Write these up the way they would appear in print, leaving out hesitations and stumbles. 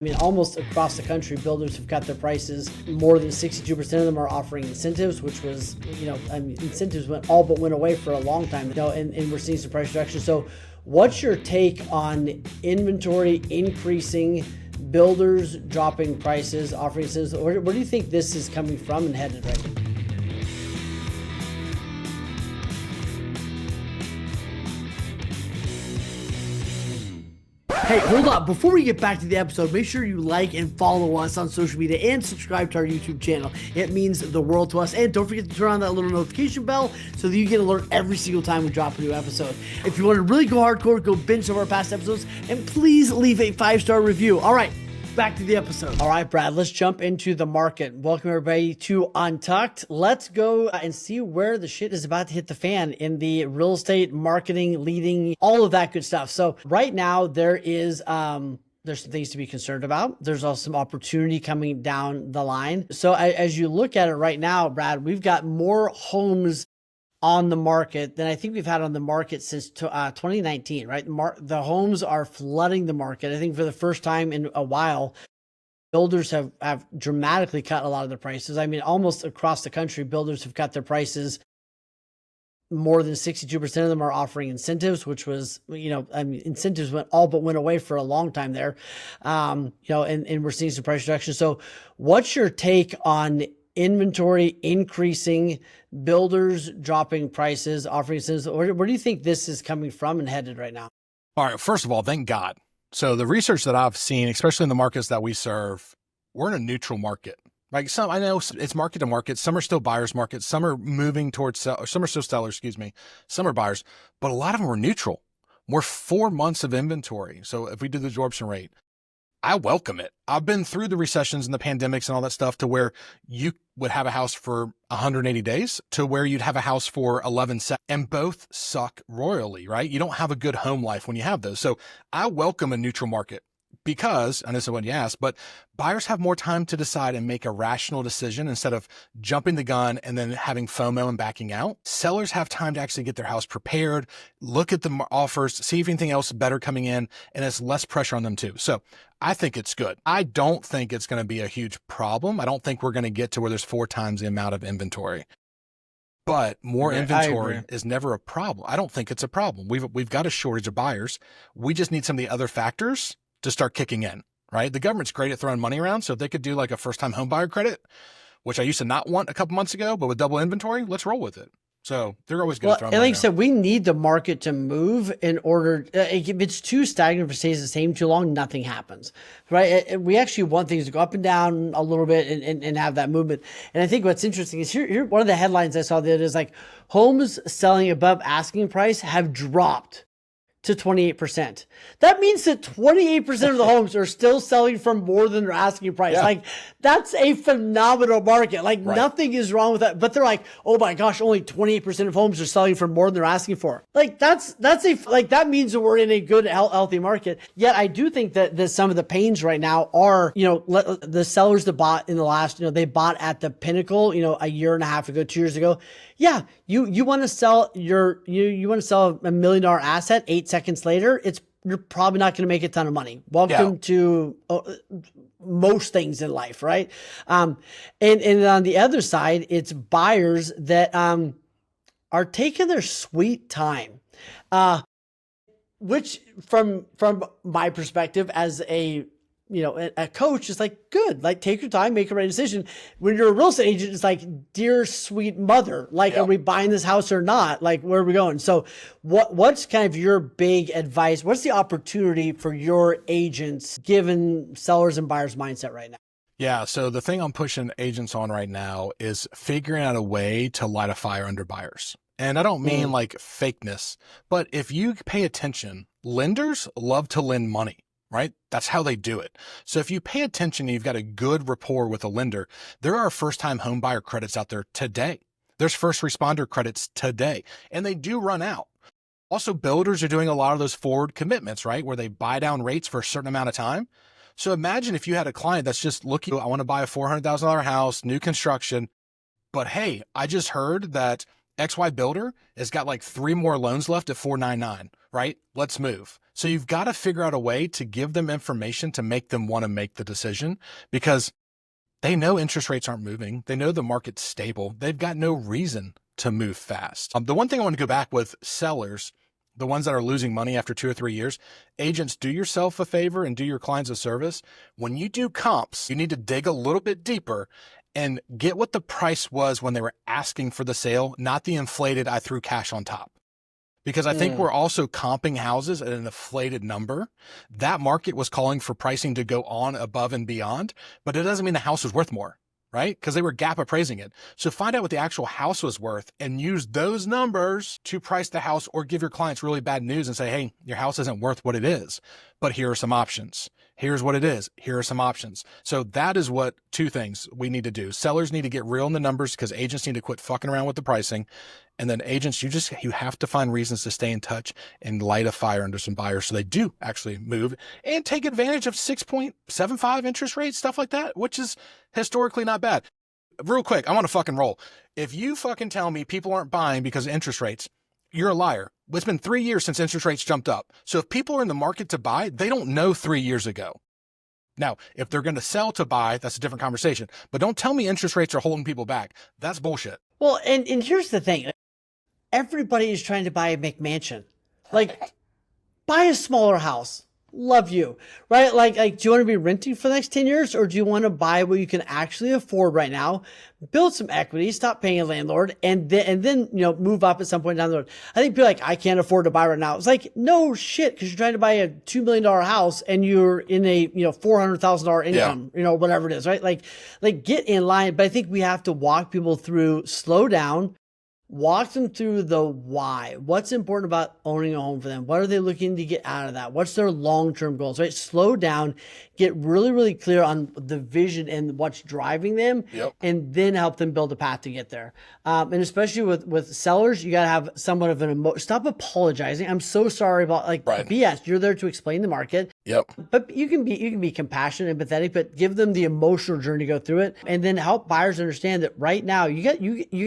I mean, almost across the country, builders have cut their prices. More than 62% of them are offering incentives, which was, incentives all but went away for a long time, and we're seeing some price reduction. So what's your take on inventory increasing, builders dropping prices, offering incentives? Where do you think this is coming from and headed right now? Hey, hold on. Before we get back to the episode, make sure you like and follow us on social media and subscribe to our YouTube channel. It means the world to us. And don't forget to turn on that little notification bell so that you get an alert every single time we drop a new episode. If you want to really go hardcore, go binge some of our past episodes, and please leave a 5-star review. All right, back to the episode. All right, Brad, let's jump into the market. Welcome everybody to Untucked. Let's go and see where the shit is about to hit the fan in the real estate marketing, leading, all of that good stuff. So right now there's some things to be concerned about. There's also some opportunity coming down the line. So as you look at it right now, Brad, we've got more homes on the market than I think we've had on the market since 2019, right? The homes are flooding the market. I think for the first time in a while, builders have dramatically cut a lot of their prices. I mean, almost across the country, builders have cut their prices. More than 62% of them are offering incentives, which was, incentives all but went away for a long time there. And we're seeing some price reduction. So what's your take on inventory increasing, builders dropping prices, offering incentives? Where do you think this is coming from and headed right now? All right. First of all, thank God. So the research that I've seen, especially in the markets that we serve, we're in a neutral market. Like I know it's market to market. Some are still buyers markets. Some are moving towards some are still sellers, Some are buyers, but a lot of them are neutral. We're 4 months of inventory. So if we do the absorption rate, I welcome it. I've been through the recessions and the pandemics and all that stuff to where you would have a house for 180 days to where you'd have a house for 11 seconds, and both suck royally, right? You don't have a good home life when you have those. So I welcome a neutral market because, and this is what you asked, but buyers have more time to decide and make a rational decision instead of jumping the gun and then having FOMO and backing out. Sellers have time to actually get their house prepared, look at the offers, see if anything else better coming in, and it's less pressure on them too. So I think it's good. I don't think it's going to be a huge problem. I don't think we're going to get to where there's 4 times the amount of inventory. But more inventory is never a problem. I don't think it's a problem. We've got a shortage of buyers. We just need some of the other factors to start kicking in, right? The government's great at throwing money around. So if they could do like a first-time home buyer credit, which I used to not want a couple months ago, but with double inventory, let's roll with it. So they're always going to throw money around. Like you said, we need the market to move in order. If it's too stagnant, if it stays the same too long, nothing happens, right? We actually want things to go up and down a little bit and have that movement. And I think what's interesting is here one of the headlines I saw the other day is like homes selling above asking price have dropped to 28%. That means that 28% of the homes are still selling for more than their asking price. Yeah. Like that's a phenomenal market. Like nothing is wrong with that. But they're like, oh my gosh, only 28% of homes are selling for more than they're asking for. Like that means that we're in a good, healthy market. Yet I do think that some of the pains right now are, the sellers that bought in the last, they bought at the pinnacle, a year and a half ago, 2 years ago. Yeah, you want to sell you want to sell $1 million asset 8 seconds later, you're probably not going to make a ton of money. Welcome to most things in life, right? And on the other side, it's buyers that are taking their sweet time, which from my perspective as a coach is like, good, like take your time, make a right decision. When you're a real estate agent, it's like, dear sweet mother, like, are we buying this house or not? Like, where are we going? So what's kind of your big advice? What's the opportunity for your agents given sellers and buyers mindset right now? Yeah. So the thing I'm pushing agents on right now is figuring out a way to light a fire under buyers. And I don't mean like fakeness, but if you pay attention, lenders love to lend money. Right? That's how they do it. So if you pay attention and you've got a good rapport with a lender, there are first-time home buyer credits out there today. There's first responder credits today, and they do run out. Also, builders are doing a lot of those forward commitments, right? Where they buy down rates for a certain amount of time. So imagine if you had a client that's just looking, I want to buy a $400,000 house, new construction, but hey, I just heard that XY builder has got like 3 more loans left at 499, right? Let's move. So you've got to figure out a way to give them information to make them want to make the decision, because they know interest rates aren't moving. They know the market's stable. They've got no reason to move fast. The one thing I want to go back with sellers, the ones that are losing money after 2 or 3 years, agents, do yourself a favor and do your clients a service. When you do comps, you need to dig a little bit deeper and get what the price was when they were asking for the sale, not the inflated, I threw cash on top. Because I think we're also comping houses at an inflated number. That market was calling for pricing to go on above and beyond, but it doesn't mean the house was worth more, right? Because they were gap appraising it. So find out what the actual house was worth and use those numbers to price the house, or give your clients really bad news and say, hey, your house isn't worth what it is, but here are some options. Here's what it is. Here are some options. So that is what 2 things we need to do. Sellers need to get real in the numbers, because agents need to quit fucking around with the pricing. And then agents, you have to find reasons to stay in touch and light a fire under some buyers so they do actually move and take advantage of 6.75 interest rates, stuff like that, which is historically not bad. Real quick, I want to fucking roll. If you fucking tell me people aren't buying because of interest rates, you're a liar. It's been 3 years since interest rates jumped up. So if people are in the market to buy, they don't know 3 years ago. Now, if they're going to sell to buy, that's a different conversation. But don't tell me interest rates are holding people back. That's bullshit. Well, and here's the thing. Everybody is trying to buy a McMansion. Like, buy a smaller house. Love you, right? Like, do you want to be renting for the next 10 years, or do you want to buy what you can actually afford right now, build some equity, stop paying a landlord, and then, move up at some point down the road? I think people are like, I can't afford to buy right now. It's like, no shit, because you're trying to buy a $2 million house and you're in a, $400,000 income, whatever it is, right? Like get in line. But I think we have to walk people through, slow down, walk them through the why. What's important about owning a home for them? What are they looking to get out of that? What's their long-term goals, right? Slow down, get really, really clear on the vision and what's driving them, and then help them build a path to get there. And especially with sellers, you got to have somewhat of an stop apologizing. I'm so sorry about BS. You're there to explain the market. But you can be compassionate and empathetic, but give them the emotional journey to go through it, and then help buyers understand that right now you got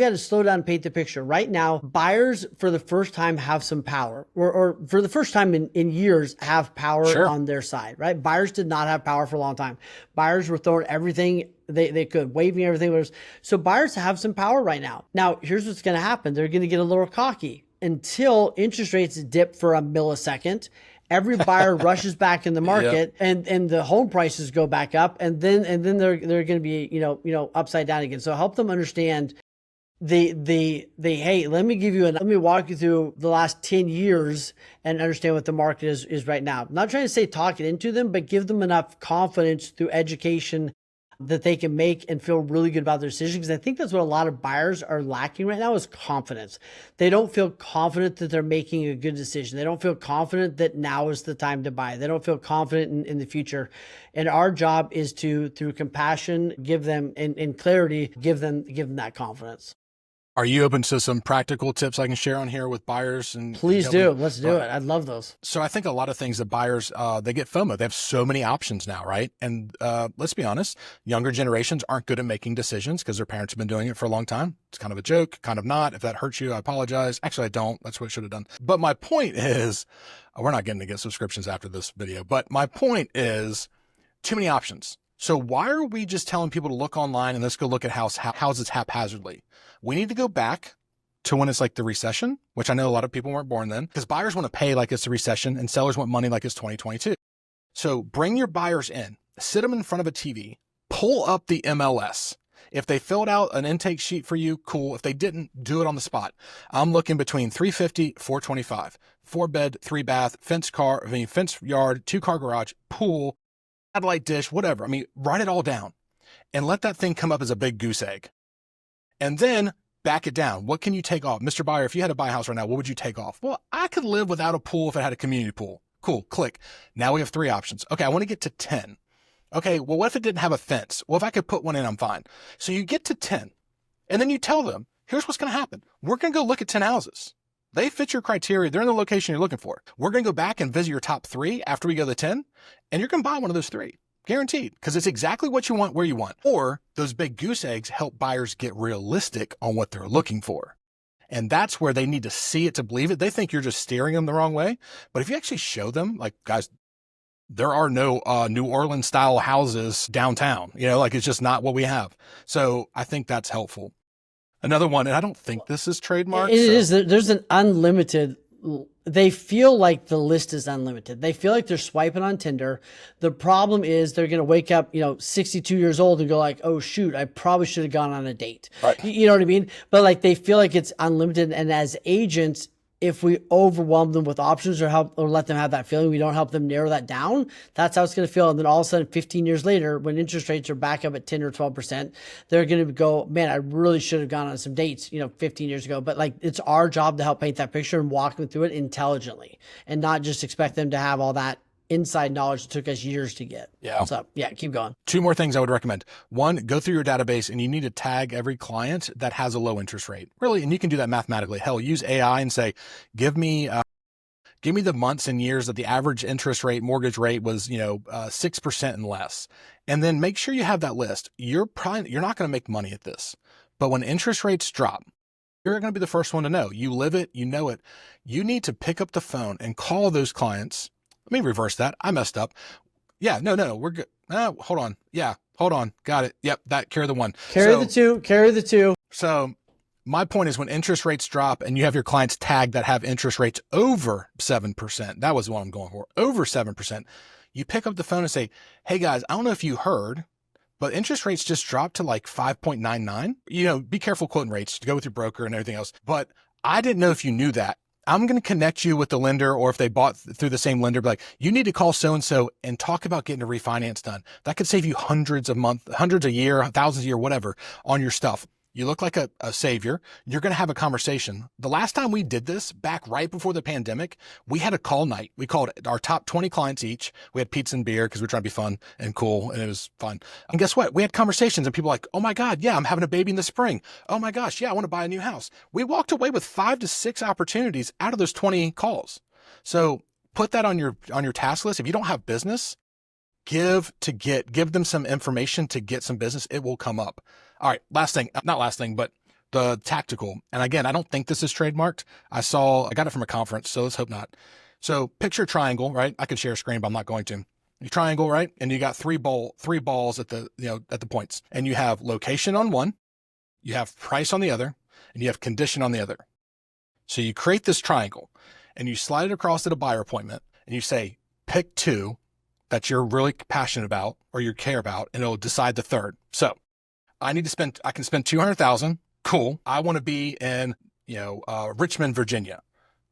to slow down and paint the picture. Right now, buyers for the first time have some power, or for the first time in years have power on their side, right? Buyers did not have power for a long time. Buyers were throwing everything they could, waving everything. So buyers have some power right now. Now, here's what's going to happen. They're going to get a little cocky until interest rates dip for a millisecond. Every buyer rushes back in the market, and the home prices go back up, and then they're going to be upside down again. So help them understand hey, let me walk you through the last 10 years and understand what the market is right now. I'm not trying to say talk it into them, but give them enough confidence through education that they can make and feel really good about their decision. Because I think that's what a lot of buyers are lacking right now, is confidence. They don't feel confident that they're making a good decision. They don't feel confident that now is the time to buy. They don't feel confident in the future. And our job is to, through compassion, give them, and clarity, give them that confidence. Are you open to some practical tips I can share on here with buyers? And please do. Let's do it. I'd love those. So I think a lot of things that buyers, they get FOMO. They have so many options now, right? And let's be honest, younger generations aren't good at making decisions because their parents have been doing it for a long time. It's kind of a joke, kind of not. If that hurts you, I apologize. Actually, I don't. That's what I should have done. But my point is, we're not getting to get subscriptions after this video, but my point is too many options. So why are we just telling people to look online and let's go look at houses haphazardly? We need to go back to when it's like the recession, which I know a lot of people weren't born then, because buyers want to pay like it's the recession and sellers want money like it's 2022. So bring your buyers in, sit them in front of a TV, pull up the MLS. If they filled out an intake sheet for you, cool. If they didn't, do it on the spot. I'm looking between 350, 425, 4-bed, 3-bath, fence yard, 2-car garage, pool, satellite dish, whatever. I mean, write it all down and let that thing come up as a big goose egg. And then back it down. What can you take off? Mr. Buyer, if you had to buy a house right now, what would you take off? Well, I could live without a pool if it had a community pool. Cool, click. Now we have 3 options. Okay, I want to get to 10. Okay, well, what if it didn't have a fence? Well, if I could put one in, I'm fine. So you get to 10, and then you tell them, here's what's going to happen. We're going to go look at 10 houses. They fit your criteria. They're in the location you're looking for. We're going to go back and visit your top 3 after we go to 10, and you're going to buy one of those 3. Guaranteed, because it's exactly what you want, where you want. Or those big goose eggs help buyers get realistic on what they're looking for. And that's where they need to see it to believe it. They think you're just steering them the wrong way. But if you actually show them, like, guys, there are no New Orleans style houses downtown, like it's just not what we have. So I think that's helpful. Another one, and I don't think this is trademarked. It is. There's an unlimited. They feel like the list is unlimited. They feel like they're swiping on Tinder. The problem is they're going to wake up, 62 years old and go like, oh shoot, I probably should have gone on a date. Right. You know what I mean? But like they feel like it's unlimited. And as agents, if we overwhelm them with options or let them have that feeling, we don't help them narrow that down. That's how it's going to feel. And then all of a sudden, 15 years later, when interest rates are back up at 10 or 12%, they're going to go, man, I really should have gone on some dates, 15 years ago. But like, it's our job to help paint that picture and walk them through it intelligently and not just expect them to have all that inside knowledge that took us years to get. Yeah. So yeah, keep going. 2 more things I would recommend. One, go through your database and you need to tag every client that has a low interest rate. Really, and you can do that mathematically. Hell, use AI and say, give me the months and years that the average interest rate, mortgage rate was, 6% and less. And then make sure you have that list. You're not going to make money at this, but when interest rates drop, you're going to be the first one to know. You live it, you know it. You need to pick up the phone and call those clients. Let me reverse that. I messed up. Yeah, no, we're good. Oh, hold on. Yeah, hold on. Got it. Yep, carry the one. Carry the two. So my point is when interest rates drop and you have your clients tagged that have interest rates over 7%, that was what I'm going for, over 7%, you pick up the phone and say, hey guys, I don't know if you heard, but interest rates just dropped to like 5.99. Be careful quoting rates to go with your broker and everything else. But I didn't know if you knew that. I'm going to connect you with the lender, or if they bought through the same lender, be like, you need to call so-and-so and talk about getting a refinance done. That could save you hundreds a year, thousands a year, whatever, on your stuff. You look like a savior. You're going to have a conversation. The last time we did this, back right before the pandemic, we had a call night. We called our top 20 clients each. We had pizza and beer because we were trying to be fun and cool, and it was fun. And guess what? We had conversations and people were like, oh my God, yeah, I'm having a baby in the spring. Oh my gosh, yeah, I want to buy a new house. We walked away with 5 to 6 opportunities out of those 20 calls. So put that on your task list. If you don't have business, give them some information to get some business. It will come up. All right. Not last thing, but the tactical. And again, I don't think this is trademarked. I got it from a conference, so let's hope not. So picture a triangle, right? I could share a screen, but I'm not going to. You triangle, right? And you got three balls at the points, and you have location on one, you have price on the other, and you have condition on the other. So you create this triangle and you slide it across at a buyer appointment and you say, pick 2 that you're really passionate about or you care about, and it'll decide the third. So I can spend $200,000. Cool. I want to be in, Richmond, Virginia.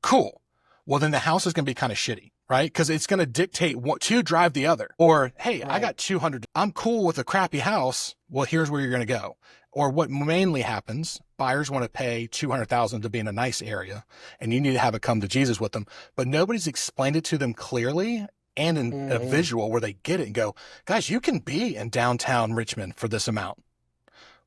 Cool. Well, then the house is going to be kind of shitty, right? Because it's going to dictate what to drive the other. Or, hey, right. I got 200. I'm cool with a crappy house. Well, here's where you're going to go. Or what mainly happens, buyers want to pay $200,000 to be in a nice area, and you need to have it come to Jesus with them. But nobody's explained it to them clearly and in a visual where they get it and go, guys, you can be in downtown Richmond for this amount,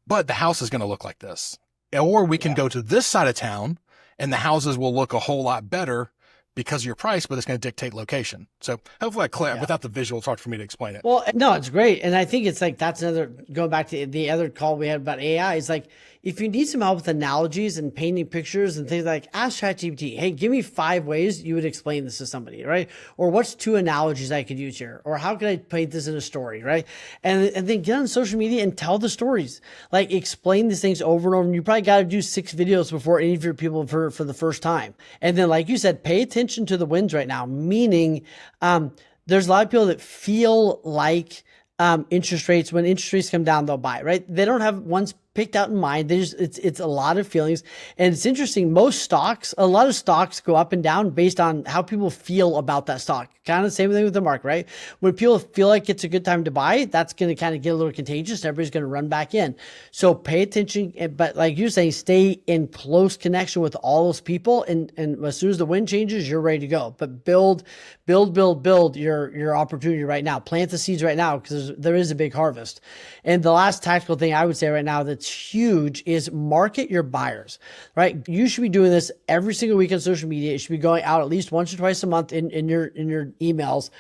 but the house is going to look like this. Or we can go to this side of town and the houses will look a whole lot better because of your price, but it's going to dictate location. So hopefully without the visual, it's hard for me to explain it. Well, no, it's great. And I think it's like, that's another, going back to the other call we had about AI, is like, if you need some help with analogies and painting pictures and things, like ask ChatGPT, hey, give me 5 ways you would explain this to somebody, right? Or what's 2 analogies I could use here? Or how could I paint this in a story, right? And then get on social media and tell the stories. Like explain these things over and over. And you probably got to do 6 videos before any of your people for the first time. And then, like you said, pay attention to the wins right now, meaning there's a lot of people that feel like when interest rates come down, they'll buy, right? They don't have ones picked out in mind. It's a lot of feelings. And it's interesting. A lot of stocks go up and down based on how people feel about that stock. Kind of the same thing with the market, right? When people feel like it's a good time to buy, that's going to kind of get a little contagious and everybody's going to run back in. So pay attention. But like you're saying, stay in close connection with all those people. And as soon as the wind changes, you're ready to go. But build your opportunity right now. Plant the seeds right now because there is a big harvest. And the last tactical thing I would say right now that's that's huge is market your buyers, right? You should be doing this every single week on social media. It should be going out at least once or twice a month in your emails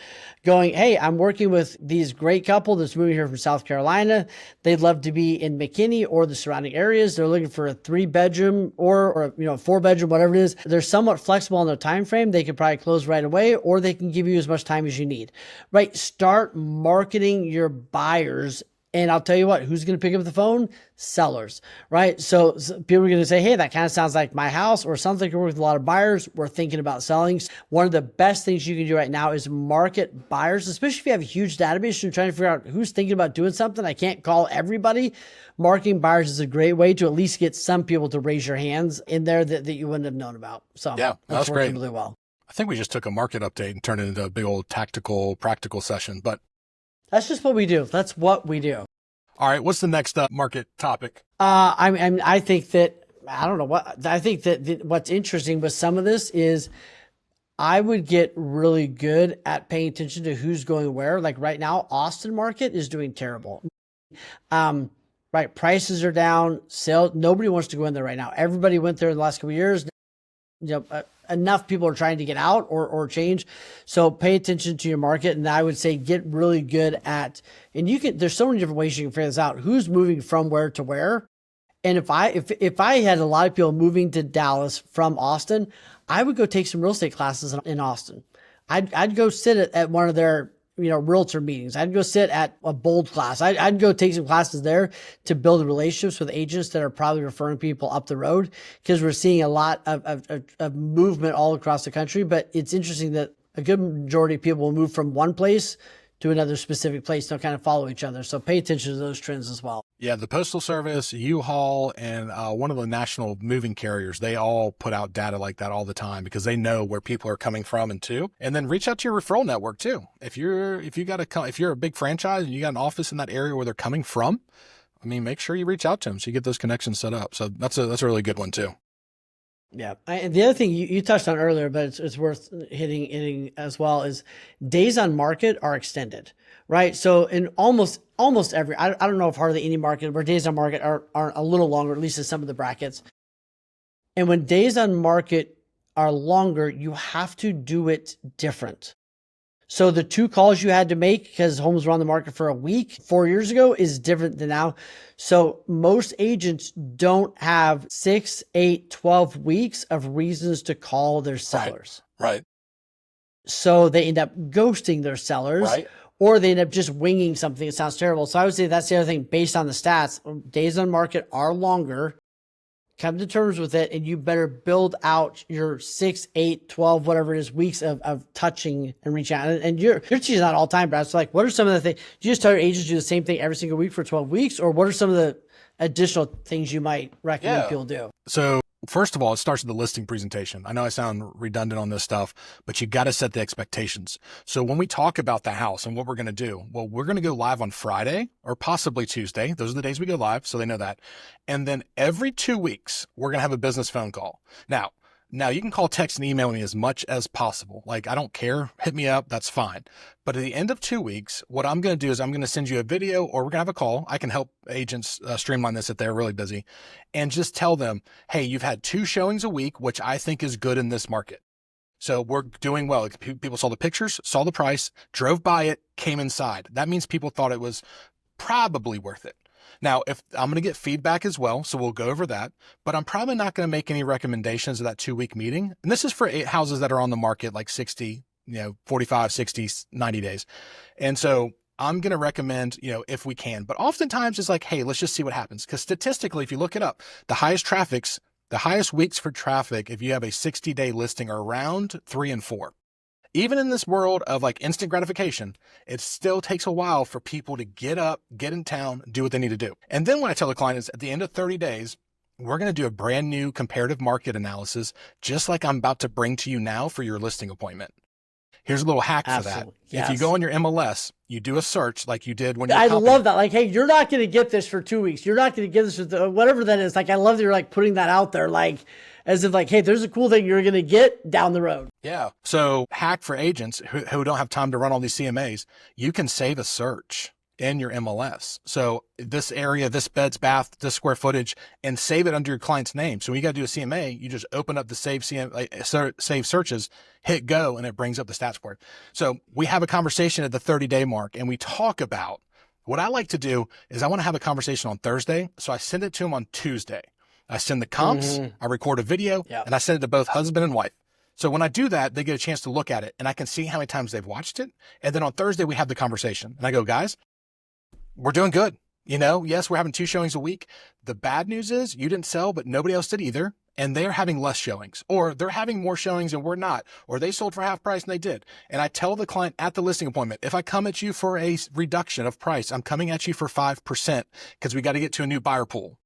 going, hey, I'm working with these great couple that's moving here from South Carolina. They'd love to be in McKinney or the surrounding areas. They're looking for a 3-bedroom or 4-bedroom, whatever it is. They're somewhat flexible on their time frame. They could probably close right away, or they can give you as much time as you need, right? Start marketing your buyers. And I'll tell you what, who's going to pick up the phone? Sellers, right? So people are going to say, hey, that kind of sounds like my house, or sounds like you're working with a lot of buyers. We're thinking about selling. One of the best things you can do right now is market buyers, especially if you have a huge database and you're trying to figure out who's thinking about doing something. I can't call everybody. Marketing buyers is a great way to at least get some people to raise your hands in there that you wouldn't have known about. So yeah, that's great. Really well. I think we just took a market update and turned it into a big old tactical, practical session, but that's just what we do. That's what we do. All right. What's the next market topic? I think that, I think that what's interesting with some of this is I would get really good at paying attention to who's going where. Like right now, Austin market is doing terrible. Right. Prices are down, nobody wants to go in there right now. Everybody went there in the last couple of years. Enough people are trying to get out or change. So pay attention to your market. And I would say get really good at, and there's so many different ways you can figure this out. Who's moving from where to where? And if I had a lot of people moving to Dallas from Austin, I would go take some real estate classes in Austin. I'd go sit at one of their realtor meetings. I'd go sit at a bold class. I'd go take some classes there to build relationships with agents that are probably referring people up the road, because we're seeing a lot of movement all across the country. But it's interesting that a good majority of people will move from one place to another specific place. They'll kind of follow each other. So pay attention to those trends as well. Yeah, the Postal Service, U-Haul, and one of the national moving carriers, they all put out data like that all the time because they know where people are coming from and to. And then reach out to your referral network too. If you're a big franchise and you got an office in that area where they're coming from, make sure you reach out to them so you get those connections set up. So that's a really good one too. Yeah. And the other thing you touched on earlier, but it's worth hitting as well, is days on market are extended, right? So in almost every, I don't know if hardly any market where days on market are a little longer, at least in some of the brackets. And when days on market are longer, you have to do it different. So the 2 calls you had to make because homes were on the market for a week 4 years ago is different than now. So most agents don't have 6, 8, 12 weeks of reasons to call their sellers. Right. So they end up ghosting their sellers. Right. Or they end up just winging something. It sounds terrible. So I would say that's the other thing based on the stats. Days on market are longer. Come to terms with it, and you better build out your 6, 8, 12, whatever it is, weeks of touching and reaching out. And you're teaching that all the time, Brad. So like, what are some of the things? Do you just tell your agents to do the same thing every single week for 12 weeks? Or what are some of the additional things you might recommend people do? So first of all, it starts with the listing presentation. I know I sound redundant on this stuff, but you got to set the expectations. So when we talk about the house and what we're going to do, well, we're going to go live on Friday or possibly Tuesday. Those are the days we go live, so they know that. And then every 2 weeks, we're going to have a business phone call. Now you can call, text, and email me as much as possible. Like, I don't care. Hit me up. That's fine. But at the end of 2 weeks, what I'm going to do is I'm going to send you a video, or we're going to have a call. I can help agents streamline this if they're really busy, and just tell them, hey, you've had 2 showings a week, which I think is good in this market. So we're doing well. People saw the pictures, saw the price, drove by it, came inside. That means people thought it was probably worth it. Now, if I'm going to get feedback as well, so we'll go over that, but I'm probably not going to make any recommendations of that 2-week meeting. And this is for 8 houses that are on the market, like 60, 45, 60, 90 days. And so I'm going to recommend, if we can, but oftentimes it's like, hey, let's just see what happens. Because statistically, if you look it up, the highest weeks for traffic, if you have a 60-day listing, are around 3 and 4. Even in this world of like instant gratification, it still takes a while for people to get up, get in town, do what they need to do. And then what I tell the client is at the end of 30 days, we're going to do a brand new comparative market analysis, just like I'm about to bring to you now for your listing appointment. Here's a little hack for that. Yes. If you go on your MLS, you do a search like you did when you love that. Like, hey, you're not going to get this for 2 weeks. You're not going to get this for whatever that is. Like, I love that you're like putting that out there. Like, as if like, hey, there's a cool thing you're going to get down the road. Yeah. So hack for agents who don't have time to run all these CMAs, you can save a search. in your MLS. So this area, this bed's bath, this square footage, and save it under your client's name. So when you got to do a CMA, you just open up the save searches, hit go, and it brings up the stats board. So we have a conversation at the 30-day mark, and we talk about what I like to do is I want to have a conversation on Thursday. So I send it to them on Tuesday. I send the comps, I record a video, and I send it to both husband and wife. So when I do that, they get a chance to look at it, and I can see how many times they've watched it. And then on Thursday, we have the conversation. And I go, guys, we're doing good. You know, yes, we're having 2 showings a week. The bad news is you didn't sell, but nobody else did either. And they're having less showings, or they're having more showings and we're not, or they sold for half price and they did. And I tell the client at the listing appointment, if I come at you for a reduction of price, I'm coming at you for 5% because we got to get to a new buyer pool.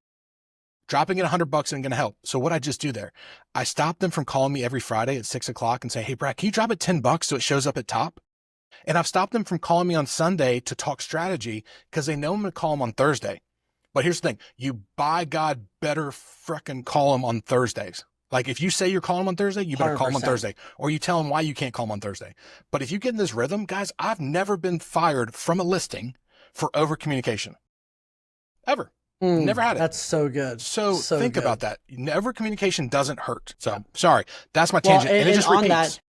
Dropping it $100 isn't going to help. So what I just do there, I stop them from calling me every Friday at 6 o'clock and say, hey, Brad, can you drop it $10 so it shows up at top? And I've stopped them from calling me on Sunday to talk strategy because they know I'm going to call them on Thursday. But here's the thing. You, by God, better frickin' call them on Thursdays. Like if you say you're calling them on Thursday, you better 100%. Call them on Thursday, or you tell them why you can't call them on Thursday. But if you get in this rhythm, guys, I've never been fired from a listing for over communication. Ever. Never had it. That's so good. So think good. About that. Over communication doesn't hurt. So sorry, that's my tangent. And it just repeats. That,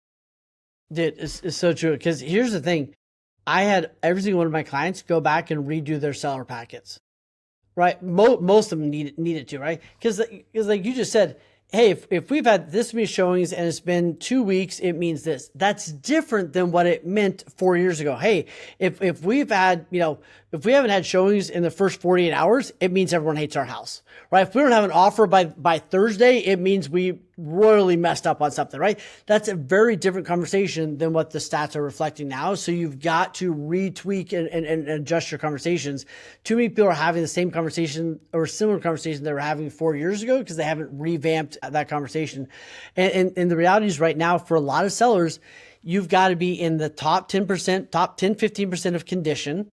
dude, it's so true. Because here's the thing. I had every single one of my clients go back and redo their seller packets. Right? Most of them needed to, right? Because like you just said, hey, if we've had this many showings and it's been 2 weeks, it means this. That's different than what it meant 4 years ago. Hey, if we've had, if we haven't had showings in the first 48 hours, it means everyone hates our house, right? If we don't have an offer by Thursday, it means we royally messed up on something, right? That's a very different conversation than what the stats are reflecting now. So you've got to retweak and adjust your conversations. Too many people are having the same conversation or similar conversation they were having 4 years ago because they haven't revamped that conversation. And the reality is right now for a lot of sellers, you've got to be in the top 10%, top 10, 15% of condition,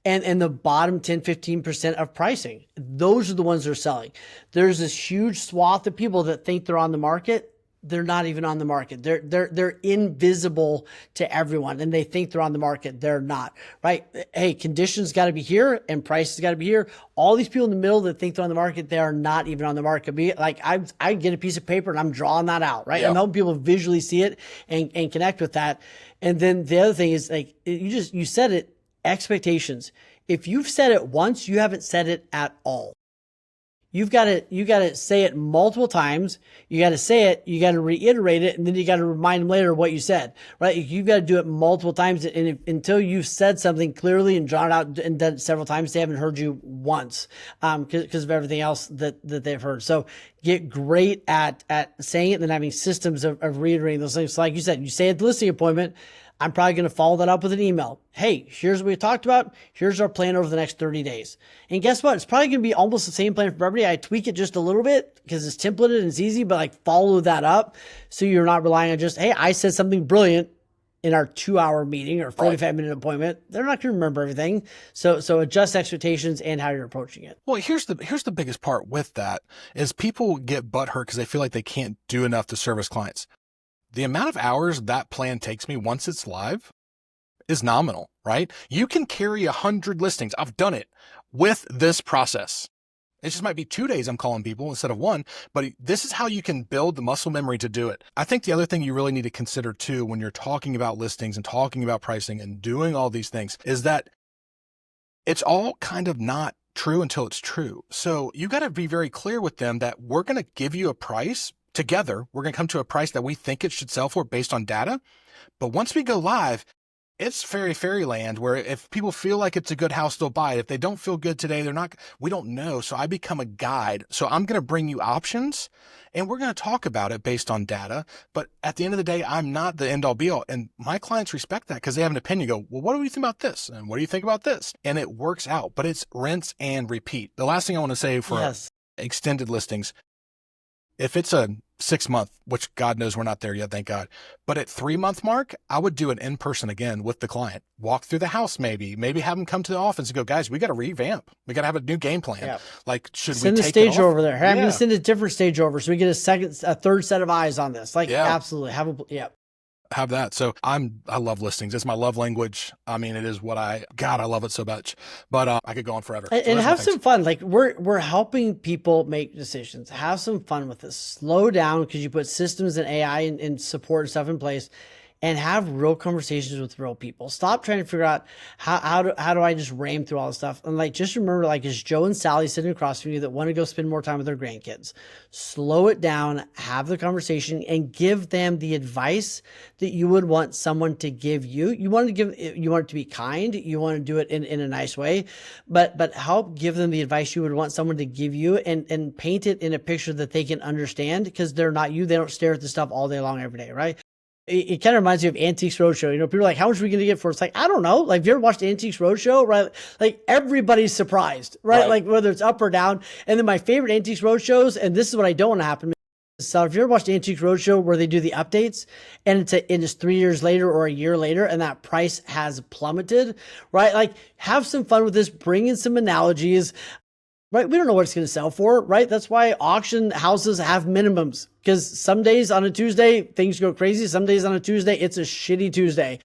and the bottom 10, 15% of pricing. Those are the ones that are selling. There's this huge swath of people that think they're on the market. They're not even on the market. They're invisible to everyone, and they think they're on the market. They're not, right? Hey, conditions got to be here and prices got to be here. All these people in the middle that think they're on the market, they are not even on the market. Like I get a piece of paper and I'm drawing that out, right? I'm helping people visually see it and connect with that. And then the other thing is like, you said it, expectations. If you've said it once, you haven't said it at all. You got to say it multiple times. You got to say it, you got to reiterate it, and then you got to remind them later what you said, right? You've got to do it multiple times. And until you've said something clearly and drawn it out and done it several times, they haven't heard you once, because of everything else that they've heard. So get great at saying it and then having systems of reiterating those things. So like you said, you say at the listing appointment, I'm probably going to follow that up with an email. Hey, here's what we talked about. Here's our plan over the next 30 days. And guess what? It's probably going to be almost the same plan for everybody. I tweak it just a little bit because it's templated and it's easy, but like follow that up so you're not relying on just, hey, I said something brilliant in our 2-hour meeting or 45-minute appointment. They're not going to remember everything. So adjust expectations and how you're approaching it. Well, here's the biggest part with that is people get butthurt because they feel like they can't do enough to service clients. The amount of hours that plan takes me once it's live is nominal, right? You can carry 100 listings. I've done it with this process. It just might be 2 days I'm calling people instead of 1, but this is how you can build the muscle memory to do it. I think the other thing you really need to consider too, when you're talking about listings and talking about pricing and doing all these things, is that it's all kind of not true until it's true. So you got to be very clear with them that we're going to give you a price. Together, we're going to come to a price that we think it should sell for based on data. But once we go live, it's fairyland where if people feel like it's a good house, they'll buy it. If they don't feel good today, we don't know. So I become a guide. So I'm going to bring you options and we're going to talk about it based on data. But at the end of the day, I'm not the end all be all. And my clients respect that because they have an opinion. Go, well, what do you think about this? And what do you think about this? And it works out, but it's rinse and repeat. The last thing I want to say for extended listings, if it's a 6 month, which God knows we're not there yet, thank God. But at 3 month mark, I would do an in-person again with the client, walk through the house, maybe have them come to the office and go, guys, we got to revamp. We got to have a new game plan. Yeah. Like, should send we take the stage over there? Hey, I'm going to send a different stage over so we get a third set of eyes on this. Like, absolutely. have that. So I love listings. It's my love language. I mean, it is what I love it so much, but I could go on forever. And have some fun. Like we're helping people make decisions. Have some fun with this. Slow down, because you put systems and AI and support and stuff in place, and have real conversations with real people. Stop trying to figure out how do I just ram through all this stuff. And like, just remember, like, it's Joe and Sally sitting across from you that want to go spend more time with their grandkids. Slow it down, have the conversation, and give them the advice that you would want someone to give you. You want it to be kind. You want to do it in a nice way, but help give them the advice you would want someone to give you, and paint it in a picture that they can understand, because they're not you. They don't stare at the stuff all day long every day, right? It kind of reminds me of Antiques Roadshow. You know, people are like, how much are we going to get for it? It's like, I don't know. Like, have you ever watched Antiques Roadshow? Right? Like, everybody's surprised, right? Like, whether it's up or down. And then my favorite Antiques Roadshows, and this is what I don't want to happen. So if you ever watched Antiques Roadshow where they do the updates, and it's 3 years later or a year later, and that price has plummeted, right? Like, have some fun with this. Bring in some analogies. Right? We don't know what it's going to sell for, right? That's why auction houses have minimums, because some days on a Tuesday, things go crazy. Some days on a Tuesday, it's a shitty Tuesday.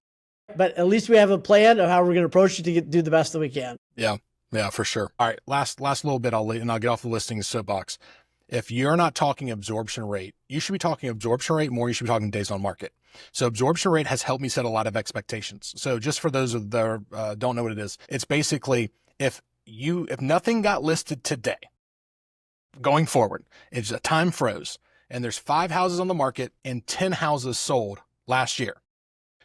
But at least we have a plan of how we're going to approach it to do the best that we can. Yeah, for sure. All right, last little bit, I'll get off the listings soapbox. If you're not talking absorption rate, you should be talking absorption rate more. You should be talking days on market. So absorption rate has helped me set a lot of expectations. So just for those that don't know what it is, it's basically if nothing got listed today, going forward, it's a time froze, and there's 5 houses on the market and 10 houses sold last year.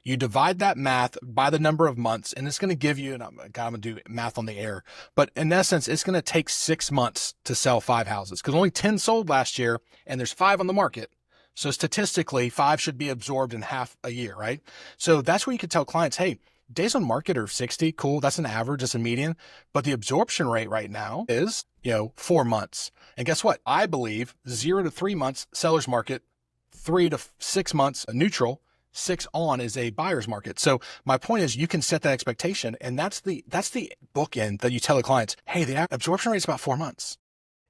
You divide that math by the number of months, and it's going to give you, and I'm going to do math on the air, but in essence, it's going to take 6 months to sell 5 houses, because only 10 sold last year and there's 5 on the market. So statistically, 5 should be absorbed in half a year, right? So that's where you could tell clients, hey, days on market are 60. Cool. That's an average. That's a median. But the absorption rate right now is, 4 months. And guess what? I believe 0 to 3 months seller's market, 3 to 6 months neutral, 6 on is a buyer's market. So my point is, you can set that expectation, and that's the bookend that you tell the clients, hey, the absorption rate is about 4 months.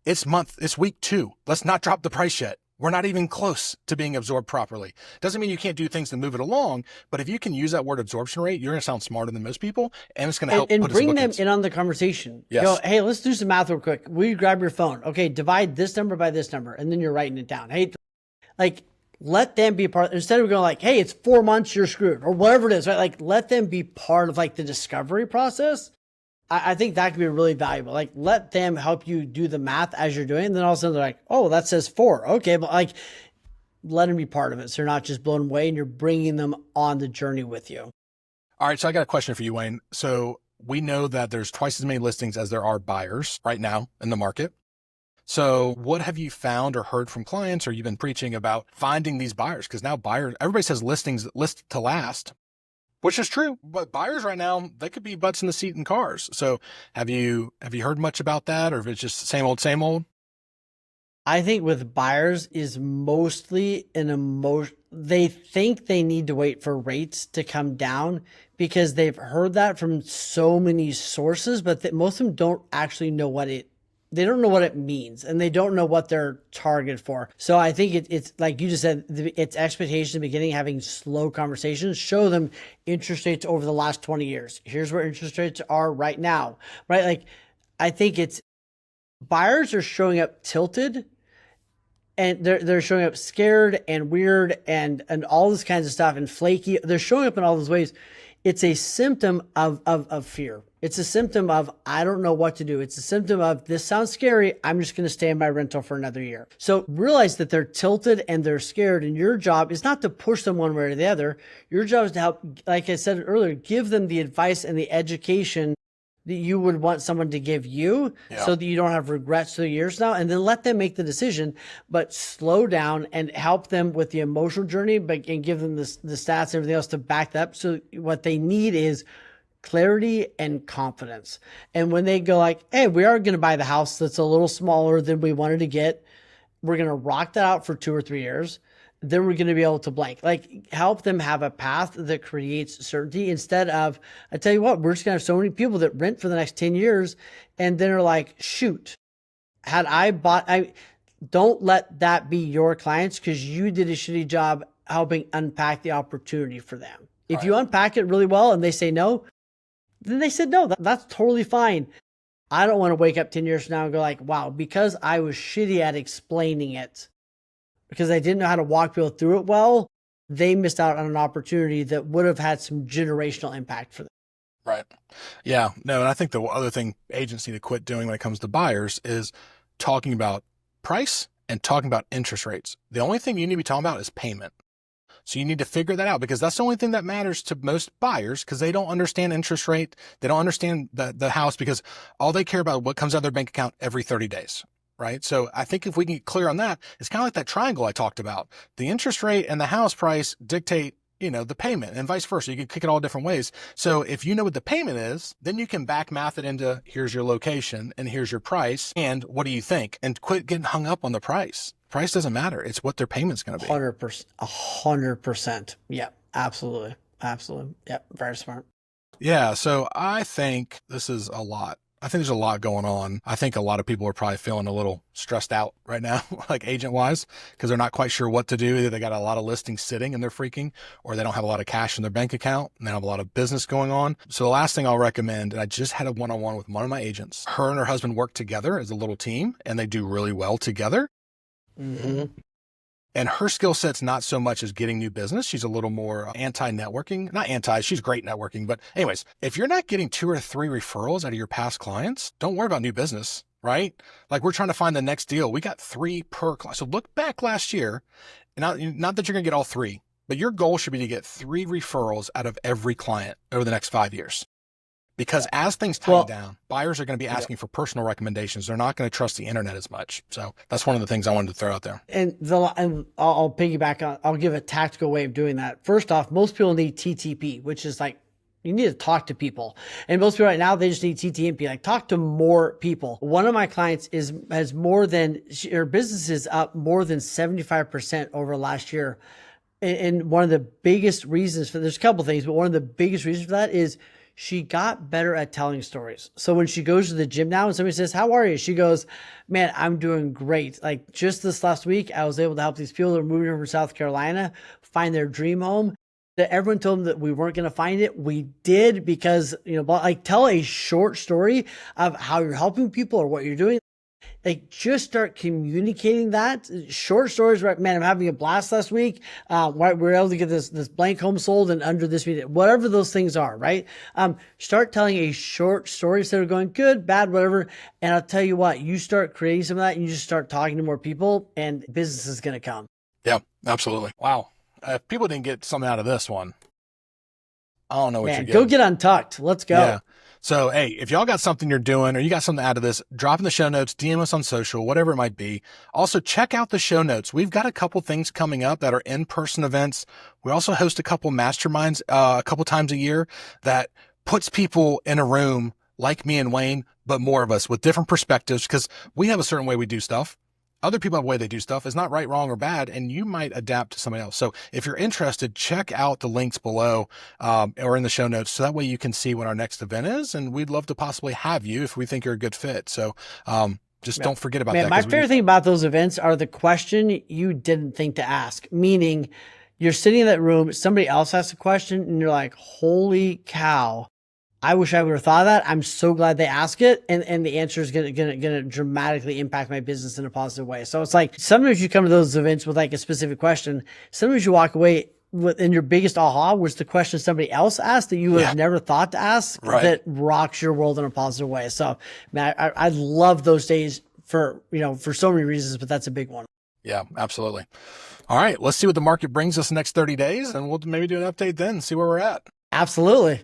It's week 2. Let's not drop the price yet. We're not even close to being absorbed properly. Doesn't mean you can't do things to move it along, but if you can use that word absorption rate, you're going to sound smarter than most people, and it's going to help. And bring them in on the conversation. Yes. Go, hey, let's do some math real quick. Will you grab your phone? Okay, divide this number by this number, and then you're writing it down. Hey, like, let them be a part. Instead of going like, hey, it's 4 months, you're screwed, or whatever it is, right? Like, let them be part of like the discovery process. I think that could be really valuable. Like, let them help you do the math as you're doing it. And then all of a sudden they're like, oh, that says 4. Okay. But like, let them be part of it. So you're not just blown away, and you're bringing them on the journey with you. All right. So I got a question for you, Wayne. So we know that there's twice as many listings as there are buyers right now in the market. So what have you found or heard from clients, or you've been preaching about finding these buyers? Because now everybody says listings list to last, which is true, but buyers right now, they could be butts in the seat in cars. So have you heard much about that, or if it's just same old, same old? I think with buyers is mostly an emotion. They think they need to wait for rates to come down because they've heard that from so many sources, but most of them don't actually know they don't know what it means, and they don't know what they're targeted for. So I think it's like you just said, it's expectation in the beginning, having slow conversations, show them interest rates over the last 20 years. Here's where interest rates are right now, right? Like, I think it's buyers are showing up tilted, and they're showing up scared and weird and all this kinds of stuff, and flaky. They're showing up in all those ways. It's a symptom of fear. It's a symptom of, I don't know what to do. It's a symptom of, this sounds scary, I'm just going to stay in my rental for another year. So realize that they're tilted and they're scared, and your job is not to push them one way or the other. Your job is to help, like I said earlier, give them the advice and the education that you would want someone to give you, so that you don't have regrets 3 years now, and then let them make the decision, but slow down and help them with the emotional journey, and give them the stats and everything else to back that up. So what they need is clarity and confidence. And when they go like, hey, we are going to buy the house that's a little smaller than we wanted to get, we're going to rock that out for 2 or 3 years, then we're going to be able to blank. Like, help them have a path that creates certainty, instead of, I tell you what, we're just going to have so many people that rent for the next 10 years and then are like, shoot, don't let that be your clients, because you did a shitty job helping unpack the opportunity for them. If you unpack it really well and they say no, then they said no. That's totally fine. I don't want to wake up 10 years from now and go like, wow, because I was shitty at explaining it, because I didn't know how to walk people through it well, they missed out on an opportunity that would have had some generational impact for them. Right. Yeah. No, and I think the other thing agents need to quit doing when it comes to buyers is talking about price and talking about interest rates. The only thing you need to be talking about is payment. So you need to figure that out, because that's the only thing that matters to most buyers, because they don't understand interest rate. They don't understand the house, because all they care about is what comes out of their bank account every 30 days. Right. So I think if we can get clear on that, it's kind of like that triangle I talked about. The interest rate and the house price dictate, the payment, and vice versa. You can kick it all different ways. So if you know what the payment is, then you can back math it into here's your location and here's your price. And what do you think? And quit getting hung up on the price. Price doesn't matter. It's what their payment's going to be. 100%. Yeah, absolutely. Absolutely. Yeah. Very smart. Yeah. So I think this is a lot. I think there's a lot going on. I think a lot of people are probably feeling a little stressed out right now, like agent wise, because they're not quite sure what to do. Either they got a lot of listings sitting and they're freaking, or they don't have a lot of cash in their bank account and they have a lot of business going on. So the last thing I'll recommend, and I just had a one-on-one with one of my agents. Her and her husband work together as a little team, and they do really well together. Mm-hmm. And her skill set's not so much as getting new business. She's a little more anti-networking. Not anti, she's great networking. But anyways, if you're not getting 2 or 3 referrals out of your past clients, don't worry about new business, right? Like, we're trying to find the next deal. We got 3 per client. So look back last year, and not that you're going to get all 3, but your goal should be to get 3 referrals out of every client over the next 5 years. Because as things tighten down, buyers are going to be asking for personal recommendations. They're not going to trust the internet as much. So that's one of the things I wanted to throw out there. And I'll piggyback on, I'll give a tactical way of doing that. First off, most people need TTP, which is like, you need to talk to people. And most people right now, they just need TTMP, like talk to more people. One of my clients has more than, her business is up more than 75% over last year. And one of the biggest reasons for, there's a couple things, but one of the biggest reasons for that is she got better at telling stories. So when she goes to the gym now and somebody says, how are you? She goes, man, I'm doing great. Like just this last week, I was able to help these people that are moving over from South Carolina find their dream home. That everyone told them that we weren't going to find it. We did, because, like, tell a short story of how you're helping people or what you're doing. Like, just start communicating that. Short stories, right? Man, I'm having a blast last week. We're able to get this blank home sold in under this week. Whatever those things are, right? Start telling a short story instead of going good, bad, whatever. And I'll tell you what, you start creating some of that and you just start talking to more people, and business is going to come. Yeah, absolutely. Wow. If people didn't get something out of this one, I don't know what you're getting. Go get untucked. Let's go. Yeah. So, hey, if y'all got something you're doing or you got something out of this, drop in the show notes, DM us on social, whatever it might be. Also, check out the show notes. We've got a couple things coming up that are in-person events. We also host a couple masterminds a couple times a year that puts people in a room like me and Wayne, but more of us with different perspectives, because we have a certain way we do stuff. Other people have a way they do stuff. It's not right, wrong, or bad, and you might adapt to somebody else. So if you're interested, check out the links below or in the show notes, so that way you can see when our next event is, and we'd love to possibly have you if we think you're a good fit. So don't forget about that. My favorite thing about those events are the question you didn't think to ask, meaning you're sitting in that room, somebody else asks a question, and you're like, holy cow. I wish I would have thought of that. I'm so glad they ask it. And the answer is gonna dramatically impact my business in a positive way. So it's like, sometimes you come to those events with like a specific question. Sometimes you walk away with, and your biggest aha was the question somebody else asked that you would have never thought to ask, that rocks your world in a positive way. So man, I love those days for so many reasons, but that's a big one. Yeah, absolutely. All right, let's see what the market brings us the next 30 days, and we'll maybe do an update then, see where we're at. Absolutely.